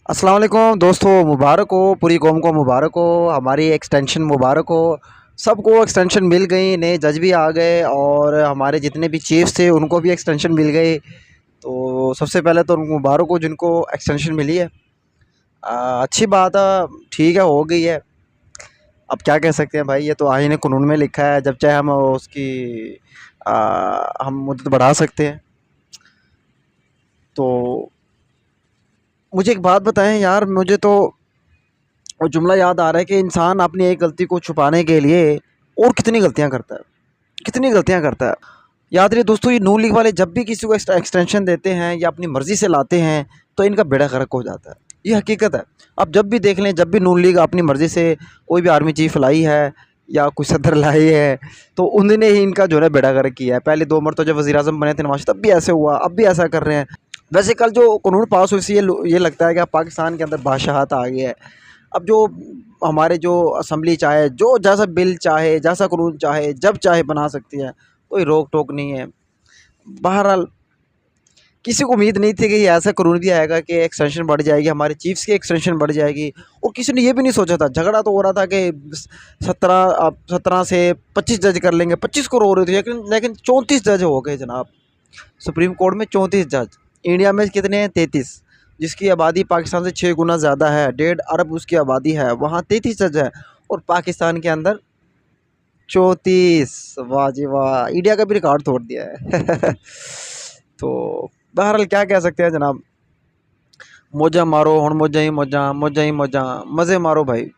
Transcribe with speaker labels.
Speaker 1: अस्सलाम वालेकुम दोस्तों, मुबारक हो, पूरी कौम को मुबारक हो, हमारी एक्सटेंशन मुबारक हो। सबको एक्सटेंशन मिल गई, नए जज भी आ गए और हमारे जितने भी चीफ्स थे उनको भी एक्सटेंशन मिल गई। तो सबसे पहले तो उनको मुबारक हो जिनको एक्सटेंशन मिली है। अच्छी बात है, ठीक है, हो गई है। अब क्या कह सकते हैं भाई, ये तो आईन कानून में लिखा है, जब चाहे हम उसकी हम मुद्दत बढ़ा सकते हैं। तो मुझे एक बात बताएं यार, मुझे तो वो जुमला याद आ रहा है कि इंसान अपनी एक गलती को छुपाने के लिए और कितनी गलतियां करता है, कितनी गलतियां करता है। याद रहे दोस्तों, ये नून लीग वाले जब भी किसी को एक्सटेंशन देते हैं या अपनी मर्ज़ी से लाते हैं तो इनका बेड़ा गर्क हो जाता है। ये हकीकत है। अब जब भी देख लें, जब भी नून लीग अपनी मर्ज़ी से कोई भी आर्मी चीफ लाई है या कोई सदर लाई है तो उन्होंने ही इनका जो है बेड़ा गर्क किया है। पहले 2 मरतबा जब वज़ीर आज़म बने थे नवाज, तब भी ऐसे हुआ, अब भी ऐसा कर रहे हैं। वैसे कल जो कानून पास हुई, ये लगता है कि अब पाकिस्तान के अंदर बादशाहत आ गया है। अब जो हमारे जो असम्बली चाहे, जो जैसा बिल चाहे, जैसा कानून चाहे, जब चाहे बना सकती है, कोई रोक टोक नहीं है। बहरहाल किसी को उम्मीद नहीं थी कि ये ऐसा कानून भी आएगा कि एक्सटेंशन बढ़ जाएगी, हमारे चीफ्स की एक्सटेंशन बढ़ जाएगी। और किसी ने ये भी नहीं सोचा था, झगड़ा तो हो रहा था कि 17 से 25 जज कर लेंगे, 25 को रो रहे थे, लेकिन 34 जज हो गए जनाब। सुप्रीम कोर्ट में 34 जज। इंडिया में कितने हैं? 33। जिसकी आबादी पाकिस्तान से 6 गुना ज़्यादा है, 1.5 अरब उसकी आबादी है, वहाँ 33 जज है। और पाकिस्तान के अंदर 34। वाह जी वाह, इंडिया का भी रिकॉर्ड तोड़ दिया है। तो बहरहाल क्या कह सकते हैं जनाब, मौजा मारो हुण, मौजा ही मौजा, मौजा ही मौजा, मज़े मारो भाई।